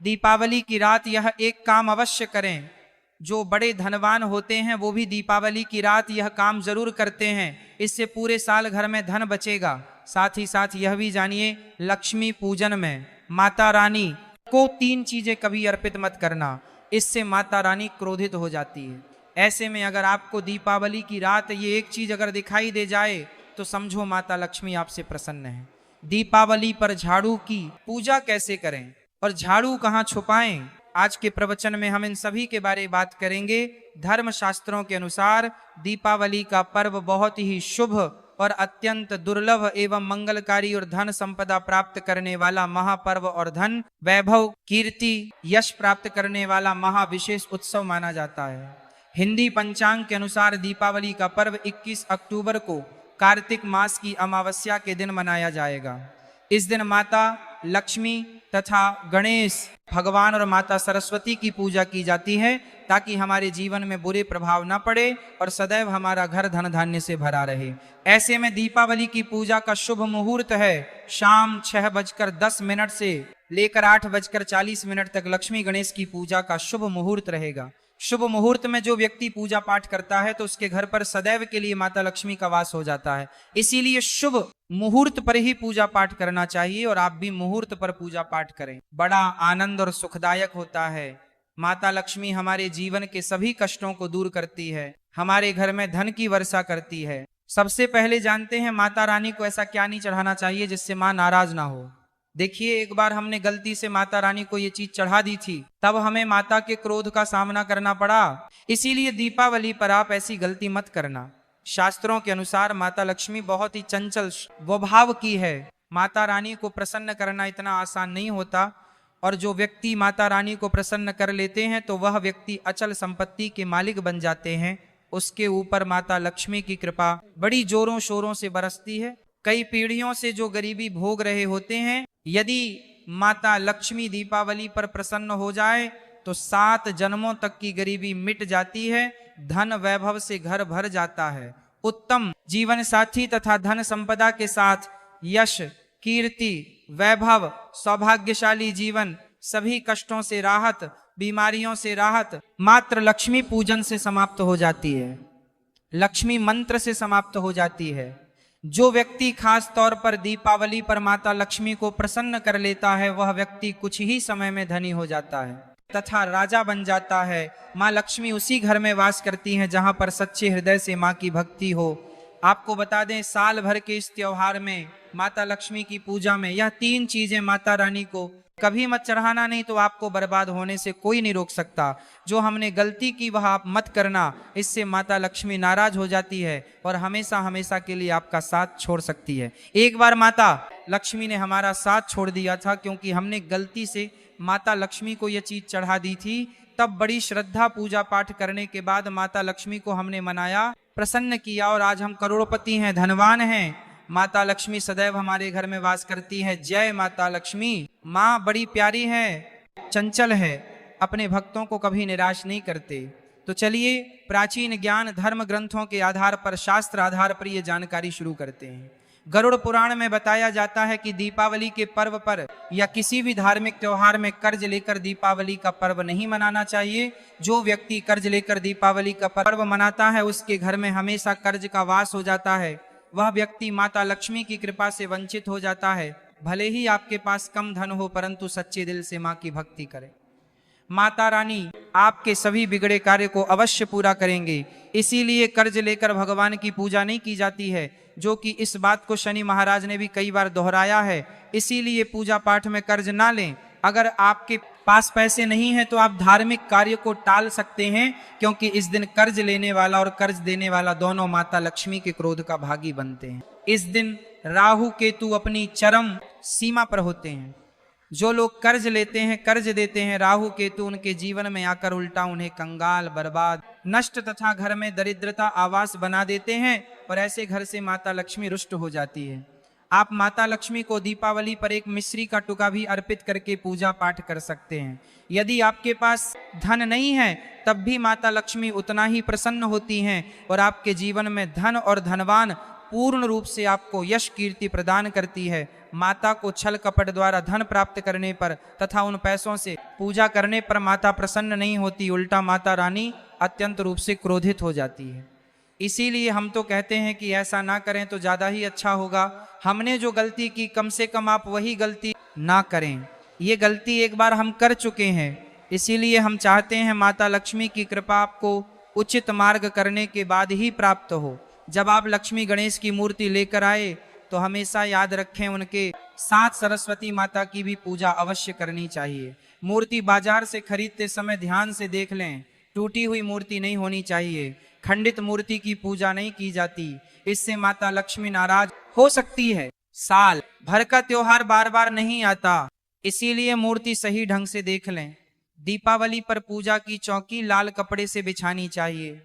दीपावली की रात यह एक काम अवश्य करें। जो बड़े धनवान होते हैं वो भी दीपावली की रात यह काम जरूर करते हैं। इससे पूरे साल घर में धन बचेगा। साथ ही साथ यह भी जानिए, लक्ष्मी पूजन में माता रानी को 3 चीजें कभी अर्पित मत करना, इससे माता रानी क्रोधित हो जाती है। ऐसे में अगर आपको दीपावली की रात ये एक चीज अगर दिखाई दे जाए तो समझो माता लक्ष्मी आपसे प्रसन्न है। दीपावली पर झाड़ू की पूजा कैसे करें और झाड़ू कहाँ छुपाएं, आज के प्रवचन में हम इन सभी के बारे में बात करेंगे। धर्म शास्त्रों के अनुसार दीपावली का पर्व बहुत ही शुभ और अत्यंत दुर्लभ एवं मंगलकारी और धन संपदा प्राप्त करने वाला महापर्व और धन वैभव कीर्ति यश प्राप्त करने वाला महाविशेष उत्सव माना जाता है। हिंदी पंचांग के अनुसार दीपावली का पर्व 21 अक्टूबर को कार्तिक मास की अमावस्या के दिन मनाया जाएगा। इस दिन माता लक्ष्मी तथा गणेश भगवान और माता सरस्वती की पूजा की जाती है ताकि हमारे जीवन में बुरे प्रभाव न पड़े और सदैव हमारा घर धन धान्य से भरा रहे। ऐसे में दीपावली की पूजा का शुभ मुहूर्त है शाम 6:10 से लेकर 8:40 तक लक्ष्मी गणेश की पूजा का शुभ मुहूर्त रहेगा। शुभ मुहूर्त में जो व्यक्ति पूजा पाठ करता है तो उसके घर पर सदैव के लिए माता लक्ष्मी का वास हो जाता है। इसीलिए शुभ मुहूर्त पर ही पूजा पाठ करना चाहिए और आप भी मुहूर्त पर पूजा पाठ करें। बड़ा आनंद और सुखदायक होता है। माता लक्ष्मी हमारे जीवन के सभी कष्टों को दूर करती है, हमारे घर में धन की वर्षा करती है। सबसे पहले जानते हैं माता रानी को ऐसा क्या नहीं चढ़ाना चाहिए जिससे माँ नाराज ना हो। देखिए, एक बार हमने गलती से माता रानी को ये चीज चढ़ा दी थी, तब हमें माता के क्रोध का सामना करना पड़ा। इसीलिए दीपावली पर आप ऐसी गलती मत करना। शास्त्रों के अनुसार माता लक्ष्मी बहुत ही चंचल स्वभाव की है। माता रानी को प्रसन्न करना इतना आसान नहीं होता और जो व्यक्ति माता रानी को प्रसन्न कर लेते हैं तो वह व्यक्ति अचल संपत्ति के मालिक बन जाते हैं। उसके ऊपर माता लक्ष्मी की कृपा बड़ी जोरों शोरों से बरसती है। कई पीढ़ियों से जो गरीबी भोग रहे होते हैं, यदि माता लक्ष्मी दीपावली पर प्रसन्न हो जाए तो 7 जन्मों तक की गरीबी मिट जाती है, धन वैभव से घर भर जाता है। उत्तम जीवन साथी तथा धन संपदा के साथ यश कीर्ति वैभव सौभाग्यशाली जीवन, सभी कष्टों से राहत बीमारियों से राहत मात्र लक्ष्मी पूजन से समाप्त हो जाती है, लक्ष्मी मंत्र से समाप्त हो जाती है। जो व्यक्ति खास तौर पर दीपावली पर माता लक्ष्मी को प्रसन्न कर लेता है वह व्यक्ति कुछ ही समय में धनी हो जाता है तथा राजा बन जाता है। माँ लक्ष्मी उसी घर में वास करती हैं जहां पर सच्चे हृदय से माँ की भक्ति हो। आपको बता दें, साल भर के इस त्योहार में माता लक्ष्मी की पूजा में यह 3 चीजें माता रानी को कभी मत चढ़ाना, नहीं तो आपको बर्बाद होने से कोई नहीं रोक सकता। जो हमने गलती की वह आप मत करना, इससे माता लक्ष्मी नाराज हो जाती है और हमेशा हमेशा के लिए आपका साथ छोड़ सकती है। एक बार माता लक्ष्मी ने हमारा साथ छोड़ दिया था क्योंकि हमने गलती से माता लक्ष्मी को यह चीज चढ़ा दी थी। तब बड़ी श्रद्धा पूजा पाठ करने के बाद माता लक्ष्मी को हमने मनाया, प्रसन्न किया और आज हम करोड़पति हैं, धनवान हैं। माता लक्ष्मी सदैव हमारे घर में वास करती है। जय माता लक्ष्मी। माँ बड़ी प्यारी है, चंचल है, अपने भक्तों को कभी निराश नहीं करते। तो चलिए प्राचीन ज्ञान धर्म ग्रंथों के आधार पर, शास्त्र आधार पर ये जानकारी शुरू करते हैं। गरुड़ पुराण में बताया जाता है कि दीपावली के पर्व पर या किसी भी धार्मिक त्योहार में कर्ज लेकर दीपावली का पर्व नहीं मनाना चाहिए। जो व्यक्ति कर्ज लेकर दीपावली का पर्व मनाता है उसके घर में हमेशा कर्ज का वास हो जाता है। वह व्यक्ति माता लक्ष्मी की कृपा से वंचित हो जाता है। भले ही आपके पास कम धन हो परंतु सच्चे दिल से माँ की भक्ति करें। माता रानी आपके सभी बिगड़े कार्य को अवश्य पूरा करेंगे। इसीलिए कर्ज लेकर भगवान की पूजा नहीं की जाती है, जो कि इस बात को शनि महाराज ने भी कई बार दोहराया है। इसीलिए पूजा पाठ में कर्ज ना लें। अगर आपके पास पैसे नहीं है तो आप धार्मिक कार्य को टाल सकते हैं, क्योंकि इस दिन कर्ज लेने वाला और कर्ज देने वाला दोनों माता लक्ष्मी के क्रोध का भागी बनते हैं। इस दिन राहु केतु अपनी चरम सीमा पर होते हैं। जो लोग कर्ज लेते हैं कर्ज देते हैं, राहु केतु उनके जीवन में आकर उल्टा उन्हें कंगाल बर्बाद नष्ट तथा घर में दरिद्रता आवास बना देते हैं और ऐसे घर से माता लक्ष्मी रुष्ट हो जाती है। आप माता लक्ष्मी को दीपावली पर एक मिश्री का टुका भी अर्पित करके पूजा पाठ कर सकते हैं। यदि आपके पास धन नहीं है तब भी माता लक्ष्मी उतना ही प्रसन्न होती हैं और आपके जीवन में धन और धनवान पूर्ण रूप से आपको यश कीर्ति प्रदान करती है। माता को छल कपट द्वारा धन प्राप्त करने पर तथा उन पैसों से पूजा करने पर माता प्रसन्न नहीं होती, उल्टा माता रानी अत्यंत रूप से क्रोधित हो जाती है। इसीलिए हम तो कहते हैं कि ऐसा ना करें तो ज़्यादा ही अच्छा होगा। हमने जो गलती की कम से कम आप वही गलती ना करें। ये गलती एक बार हम कर चुके हैं, इसीलिए हम चाहते हैं माता लक्ष्मी की कृपा आपको उचित मार्ग करने के बाद ही प्राप्त हो। जब आप लक्ष्मी गणेश की मूर्ति लेकर आए तो हमेशा याद रखें उनके साथ सरस्वती माता की भी पूजा अवश्य करनी चाहिए। मूर्ति बाजार से खरीदते समय ध्यान से देख लें, टूटी हुई मूर्ति नहीं होनी चाहिए। खंडित मूर्ति की पूजा नहीं की जाती, इससे माता लक्ष्मी नाराज हो सकती है। साल भर का त्योहार बार बार नहीं आता, इसीलिए मूर्ति सही ढंग से देख लें। दीपावली पर पूजा की चौकी लाल कपड़े से बिछानी चाहिए।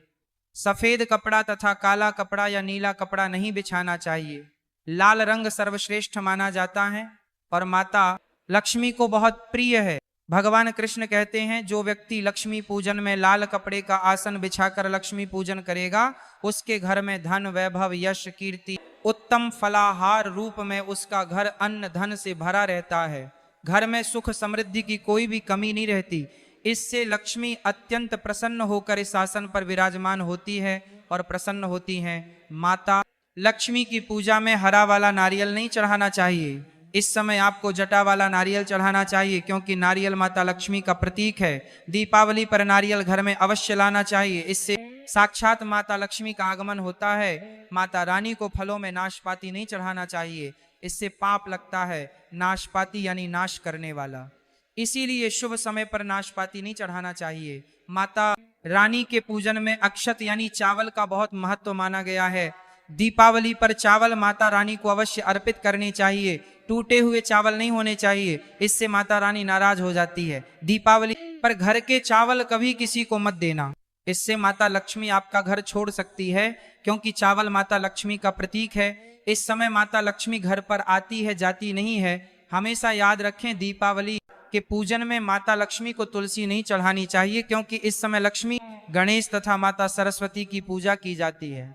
सफेद कपड़ा तथा काला कपड़ा या नीला कपड़ा नहीं बिछाना चाहिए। लाल रंग सर्वश्रेष्ठ माना जाता है और माता लक्ष्मी को बहुत प्रिय है। भगवान कृष्ण कहते हैं, जो व्यक्ति लक्ष्मी पूजन में लाल कपड़े का आसन बिछाकर लक्ष्मी पूजन करेगा, उसके घर में धन वैभव यश कीर्ति उत्तम फलाहार रूप में उसका घर अन्न धन से भरा रहता है। घर में सुख समृद्धि की कोई भी कमी नहीं रहती। इससे लक्ष्मी अत्यंत प्रसन्न होकर इस आसन पर विराजमान होती है और प्रसन्न होती हैं। माता लक्ष्मी की पूजा में हरा वाला नारियल नहीं चढ़ाना चाहिए। इस समय आपको जटा वाला नारियल चढ़ाना चाहिए, क्योंकि नारियल माता लक्ष्मी का प्रतीक है। दीपावली पर नारियल घर में अवश्य लाना चाहिए, इससे साक्षात माता लक्ष्मी का आगमन होता है। माता रानी को फलों में नाशपाती नहीं चढ़ाना चाहिए, इससे पाप लगता है। नाशपाती यानी नाश करने वाला, इसीलिए शुभ समय पर नाशपाती नहीं चढ़ाना चाहिए। माता रानी के पूजन में अक्षत यानी चावल का बहुत महत्व माना गया है। दीपावली पर चावल माता रानी को अवश्य अर्पित करने चाहिए। टूटे हुए चावल नहीं होने चाहिए, इससे माता रानी नाराज हो जाती है। दीपावली पर घर के चावल कभी किसी को मत देना, इससे माता लक्ष्मी आपका घर छोड़ सकती है, क्योंकि चावल माता लक्ष्मी का प्रतीक है। इस समय माता लक्ष्मी घर पर आती है, जाती नहीं है। हमेशा याद रखें, दीपावली के पूजन में माता लक्ष्मी को तुलसी नहीं चढ़ानी चाहिए, क्योंकि इस समय लक्ष्मी गणेश तथा माता सरस्वती की पूजा की जाती है।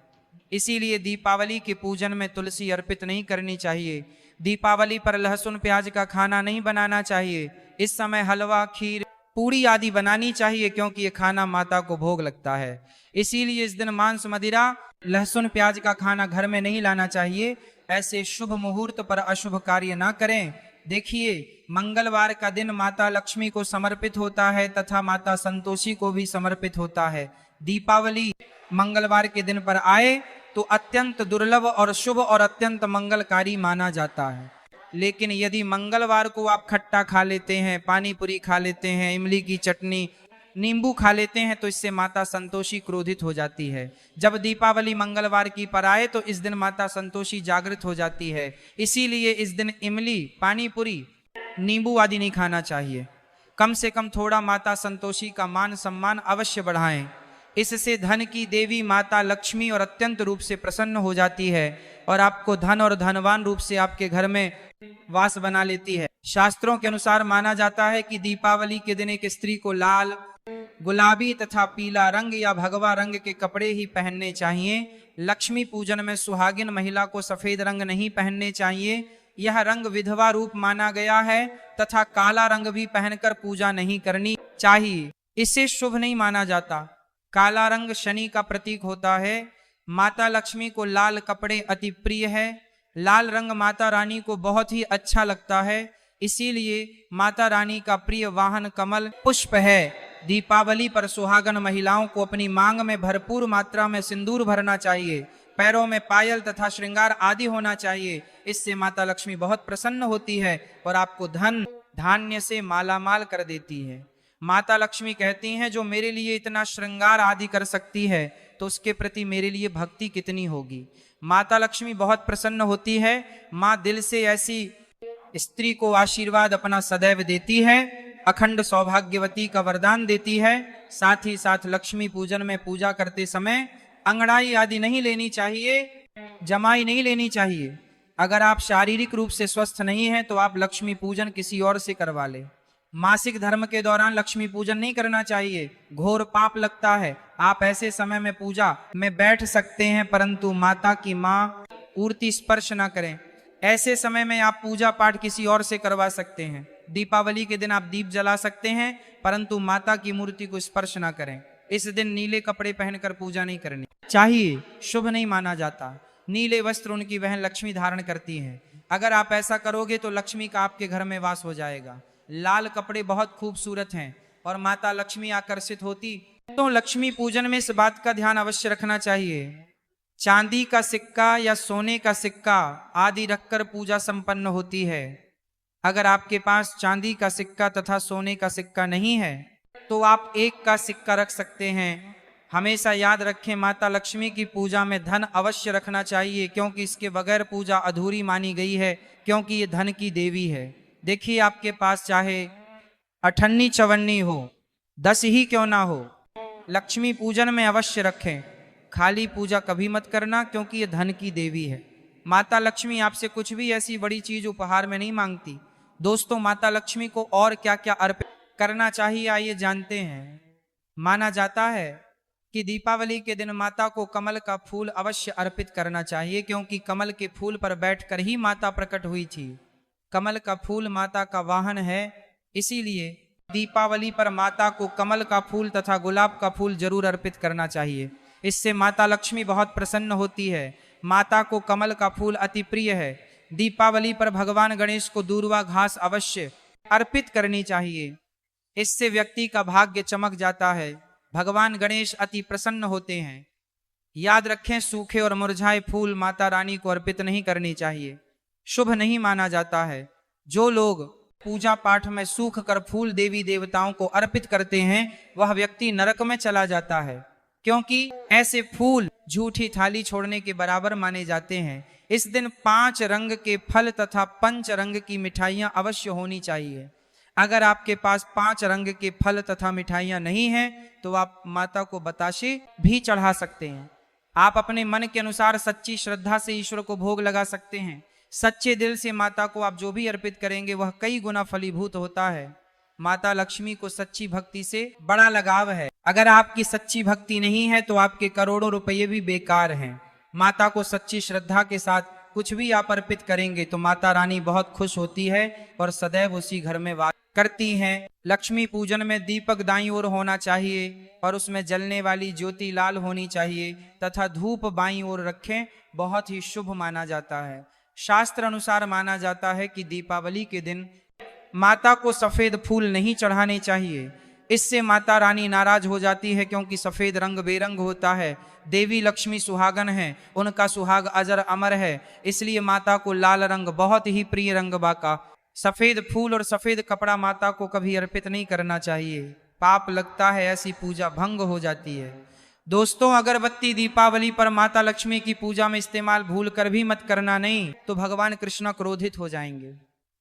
इसीलिए दीपावली के पूजन में तुलसी अर्पित नहीं करनी चाहिए। दीपावली पर लहसुन प्याज का खाना नहीं बनाना चाहिए। इस समय हलवा खीर पूड़ी आदि बनानी चाहिए, क्योंकि ये खाना माता को भोग लगता है। इसीलिए इस दिन मांस मदिरा लहसुन प्याज का खाना घर में नहीं लाना चाहिए। ऐसे शुभ मुहूर्त पर अशुभ कार्य ना करें। देखिए, मंगलवार का दिन माता लक्ष्मी को समर्पित होता है तथा माता संतोषी को भी समर्पित होता है। दीपावली मंगलवार के दिन पर आए तो अत्यंत दुर्लभ और शुभ और अत्यंत मंगलकारी माना जाता है। लेकिन यदि मंगलवार को आप खट्टा खा लेते हैं, पानी पूरी खा लेते हैं, इमली की चटनी, नींबू खा लेते हैं, तो इससे माता संतोषी क्रोधित हो जाती है। जब दीपावली मंगलवार की पर आए तो इस दिन माता संतोषी जागृत हो जाती है। इसीलिए इस दिन इमली, पानी पूरी, नींबू आदि नहीं खाना चाहिए। कम से कम थोड़ा माता संतोषी का मान सम्मान अवश्य बढ़ाएं। इससे धन की देवी माता लक्ष्मी और अत्यंत रूप से प्रसन्न हो जाती है और आपको धन और धनवान रूप से आपके घर में वास बना लेती है। शास्त्रों के अनुसार माना जाता है कि दीपावली के दिन एक स्त्री को लाल, गुलाबी तथा पीला रंग या भगवा रंग के कपड़े ही पहनने चाहिए। लक्ष्मी पूजन में सुहागिन महिला को सफेद रंग नहीं पहनने चाहिए। यह रंग विधवा रूप माना गया है तथा काला रंग भी पहनकर पूजा नहीं करनी चाहिए, इसे शुभ नहीं माना जाता। काला रंग शनि का प्रतीक होता है। माता लक्ष्मी को लाल कपड़े अति प्रिय है। लाल रंग माता रानी को बहुत ही अच्छा लगता है, इसीलिए माता रानी का प्रिय वाहन कमल पुष्प है। दीपावली पर सुहागन महिलाओं को अपनी मांग में भरपूर मात्रा में सिंदूर भरना चाहिए। पैरों में पायल तथा श्रृंगार आदि होना चाहिए। इससे माता लक्ष्मी बहुत प्रसन्न होती है और आपको धन धान्य से मालामाल कर देती है। माता लक्ष्मी कहती हैं, जो मेरे लिए इतना श्रृंगार आदि कर सकती है तो उसके प्रति मेरे लिए भक्ति कितनी होगी। माता लक्ष्मी बहुत प्रसन्न होती है। माँ दिल से ऐसी स्त्री को आशीर्वाद अपना सदैव देती है, अखंड सौभाग्यवती का वरदान देती है। साथ ही साथ लक्ष्मी पूजन में पूजा करते समय अंगड़ाई आदि नहीं लेनी चाहिए, जमाई नहीं लेनी चाहिए। अगर आप शारीरिक रूप से स्वस्थ नहीं हैं तो आप लक्ष्मी पूजन किसी और से करवा ले। मासिक धर्म के दौरान लक्ष्मी पूजन नहीं करना चाहिए, घोर पाप लगता है। आप ऐसे समय में पूजा में बैठ सकते हैं, परंतु माता की माँ मूर्ति स्पर्श ना करें। ऐसे समय में आप पूजा पाठ किसी और से करवा सकते हैं। दीपावली के दिन आप दीप जला सकते हैं, परंतु माता की मूर्ति को स्पर्श ना करें। इस दिन नीले कपड़े पहनकर पूजा नहीं करनी चाहिए, शुभ नहीं माना जाता। नीले वस्त्र उनकी बहन लक्ष्मी धारण करती हैं। अगर आप ऐसा करोगे तो लक्ष्मी का आपके घर में वास हो जाएगा। लाल कपड़े बहुत खूबसूरत हैं और माता लक्ष्मी आकर्षित होती। तो लक्ष्मी पूजन में इस बात का ध्यान अवश्य रखना चाहिए, चांदी का सिक्का या सोने का सिक्का आदि रखकर पूजा संपन्न होती है। अगर आपके पास चांदी का सिक्का तथा सोने का सिक्का नहीं है तो आप एक का सिक्का रख सकते हैं। हमेशा याद रखें, माता लक्ष्मी की पूजा में धन अवश्य रखना चाहिए, क्योंकि इसके बगैर पूजा अधूरी मानी गई है, क्योंकि ये धन की देवी है। देखिए, आपके पास चाहे अठन्नी चवन्नी हो, 10 ही क्यों ना हो, लक्ष्मी पूजन में अवश्य रखें। खाली पूजा कभी मत करना, क्योंकि ये धन की देवी है। माता लक्ष्मी आपसे कुछ भी ऐसी बड़ी चीज उपहार में नहीं मांगती। दोस्तों, माता लक्ष्मी को और क्या क्या अर्पित करना चाहिए, आइए जानते हैं। माना जाता है कि दीपावली के दिन माता को कमल का फूल अवश्य अर्पित करना चाहिए, क्योंकि कमल के फूल पर बैठकर ही माता प्रकट हुई थी। कमल का फूल माता का वाहन है, इसीलिए दीपावली पर माता को कमल का फूल तथा गुलाब का फूल जरूर अर्पित करना चाहिए। इससे माता लक्ष्मी बहुत प्रसन्न होती है। माता को कमल का फूल अति प्रिय है। दीपावली पर भगवान गणेश को दूर्वा घास अवश्य अर्पित करनी चाहिए। इससे व्यक्ति का भाग्य चमक जाता है। भगवान गणेश अति प्रसन्न होते हैं। याद रखें, सूखे और मुरझाए फूल माता रानी को अर्पित नहीं करनी चाहिए, शुभ नहीं माना जाता है। जो लोग पूजा पाठ में सूख कर फूल देवी देवताओं को अर्पित करते हैं, वह व्यक्ति नरक में चला जाता है, क्योंकि ऐसे फूल झूठी थाली छोड़ने के बराबर माने जाते हैं। इस दिन 5 रंग के फल तथा 5 रंग की मिठाइयां अवश्य होनी चाहिए। अगर आपके पास 5 रंग के फल तथा मिठाइयां नहीं हैं तो आप माता को बताशे भी चढ़ा सकते हैं। आप अपने मन के अनुसार सच्ची श्रद्धा से ईश्वर को भोग लगा सकते हैं। सच्चे दिल से माता को आप जो भी अर्पित करेंगे वह कई गुना फलीभूत होता है। माता लक्ष्मी को सच्ची भक्ति से बड़ा लगाव है। अगर आपकी सच्ची भक्ति नहीं है तो आपके करोड़ों रुपये भी बेकार हैं। माता को सच्ची श्रद्धा के साथ कुछ भी आप अर्पित करेंगे तो माता रानी बहुत खुश होती है और सदैव उसी घर में वास करती हैं। लक्ष्मी पूजन में दीपक दाईं ओर होना चाहिए और उसमें जलने वाली ज्योति लाल होनी चाहिए तथा धूप बाईं ओर रखें, बहुत ही शुभ माना जाता है। शास्त्र अनुसार माना जाता है कि दीपावली के दिन माता को सफेद फूल नहीं चढ़ाने चाहिए। इससे माता रानी नाराज हो जाती है, क्योंकि सफेद रंग बेरंग होता है। देवी लक्ष्मी सुहागन है, उनका सुहाग अजर अमर है, इसलिए माता को लाल रंग बहुत ही प्रिय रंग बाका। सफेद फूल और सफेद कपड़ा माता को कभी अर्पित नहीं करना चाहिए, पाप लगता है, ऐसी पूजा भंग हो जाती है। दोस्तों, अगरबत्ती दीपावली पर माता लक्ष्मी की पूजा में इस्तेमाल भूल कर भी मत करना, नहीं तो भगवान कृष्ण क्रोधित हो जाएंगे।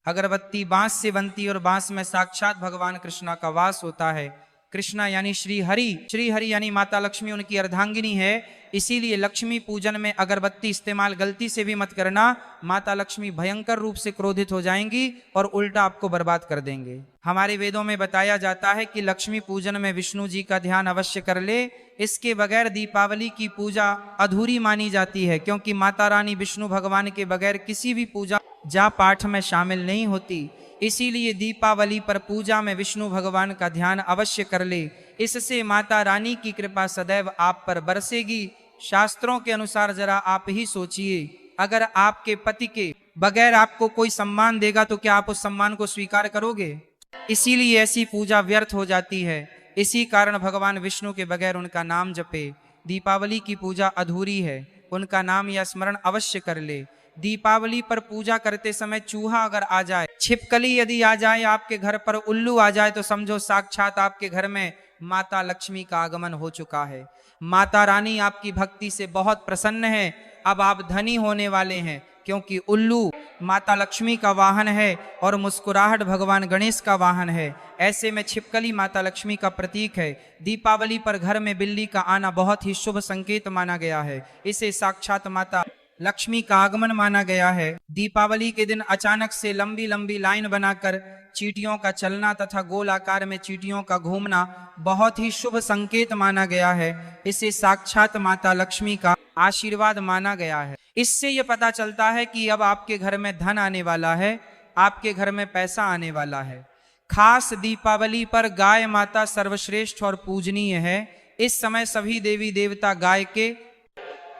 अगरबत्ती बांस से बनती और बांस में साक्षात भगवान कृष्णा का वास होता है। कृष्णा यानी श्री हरि यानी माता लक्ष्मी उनकी अर्धांगिनी है। इसीलिए लक्ष्मी पूजन में अगरबत्ती इस्तेमाल गलती से भी मत करना, माता लक्ष्मी भयंकर रूप से क्रोधित हो जाएंगी और उल्टा आपको बर्बाद कर देंगे। हमारे वेदों में बताया जाता है कि लक्ष्मी पूजन में विष्णु जी का ध्यान अवश्य कर ले, इसके बगैर दीपावली की पूजा अधूरी मानी जाती है, क्योंकि माता रानी विष्णु भगवान के बगैर किसी भी पूजा जा पाठ में शामिल नहीं होती। इसीलिए दीपावली पर पूजा में विष्णु भगवान का ध्यान अवश्य कर ले, इससे माता रानी की कृपा सदैव आप पर बरसेगी। शास्त्रों के अनुसार जरा आप ही सोचिए, अगर आपके पति के बगैर आपको कोई सम्मान देगा तो क्या आप उस सम्मान को स्वीकार करोगे? इसीलिए ऐसी पूजा व्यर्थ हो जाती है। इसी कारण भगवान विष्णु के बगैर उनका नाम जपे। दीपावली की पूजा अधूरी है, उनका नाम या स्मरण अवश्य कर ले। दीपावली पर पूजा करते समय चूहा अगर आ जाए, छिपकली यदि आ जाए, आपके घर पर उल्लू आ जाए, तो समझो साक्षात आपके घर में माता लक्ष्मी का आगमन हो चुका है। माता रानी आपकी भक्ति से बहुत प्रसन्न है। अब आप धनी होने वाले हैं, क्योंकि उल्लू माता लक्ष्मी का वाहन है और मुस्कुराहट भगवान गणेश का वाहन है। ऐसे में छिपकली माता लक्ष्मी का प्रतीक है। दीपावली पर घर में बिल्ली का आना बहुत ही शुभ संकेत माना गया है। इसे साक्षात माता लक्ष्मी का आगमन माना गया है। दीपावली के दिन अचानक से लंबी लंबी लाइन बनाकर चींटियों का चलना तथा गोल आकार में चींटियों का घूमना बहुत ही शुभ संकेत माना गया है। इसे साक्षात माता लक्ष्मी का आशीर्वाद माना गया है। इससे यह पता चलता है कि अब आपके घर में धन आने वाला है, आपके घर में पैसा आने वाला है। खास दीपावली पर गाय माता सर्वश्रेष्ठ और पूजनीय है। इस समय सभी देवी देवता गाय के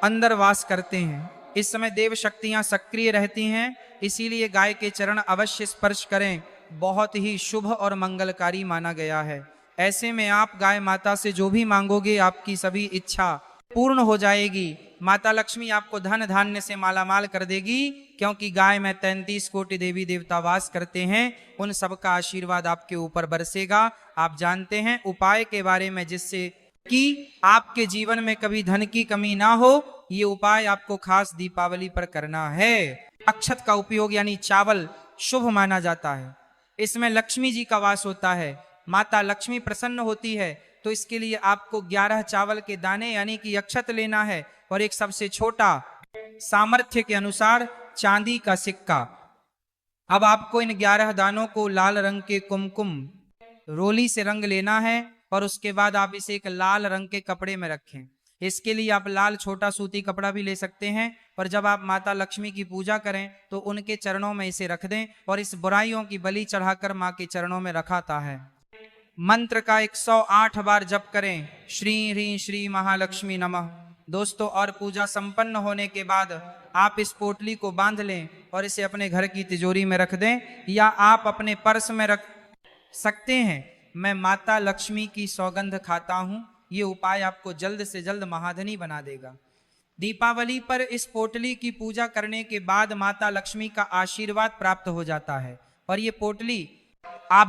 अंदर वास करते हैं। इस समय देव शक्तियां सक्रिय रहती हैं, इसीलिए गाय के चरण अवश्य स्पर्श करें, बहुत ही शुभ और मंगलकारी माना गया है। ऐसे में आप गाय माता से जो भी मांगोगे आपकी सभी इच्छा पूर्ण हो जाएगी। माता लक्ष्मी आपको धन धान्य से मालामाल कर देगी, क्योंकि गाय में 33 कोटि देवी देवता वास करते हैं। उन सबका आशीर्वाद आपके ऊपर बरसेगा। आप जानते हैं उपाय के बारे में, जिससे कि आपके जीवन में कभी धन की कमी ना हो, ये उपाय आपको खास दीपावली पर करना है। अक्षत का उपयोग यानी चावल शुभ माना जाता है। इसमें लक्ष्मी जी का वास होता है, माता लक्ष्मी प्रसन्न होती है। तो इसके लिए आपको 11 चावल के दाने यानी कि अक्षत लेना है, और एक सबसे छोटा सामर्थ्य के अनुसार चांदी का सिक्का। अब आपको इन 11 दानों को लाल रंग के कुमकुम रोली से रंग लेना है, और उसके बाद आप इसे एक लाल रंग के कपड़े में रखें। इसके लिए आप लाल छोटा सूती कपड़ा भी ले सकते हैं, और जब आप माता लक्ष्मी की पूजा करें तो उनके चरणों में इसे रख दें, और इस बुराइयों की बलि चढ़ाकर माँ के चरणों में रखाता है। मंत्र का 108 बार जप करें, श्री ह्रीं श्री महालक्ष्मी नमः। दोस्तों, और पूजा संपन्न होने के बाद आप इस पोटली को बांध लें और इसे अपने घर की तिजोरी में रख दें, या आप अपने पर्स में रख सकते हैं। मैं माता लक्ष्मी की सौगंध खाता हूं, ये उपाय आपको जल्द से जल्द महाधनी बना देगा। दीपावली पर इस पोटली की पूजा करने के बाद माता लक्ष्मी का आशीर्वाद प्राप्त हो जाता है, और ये पोटली आप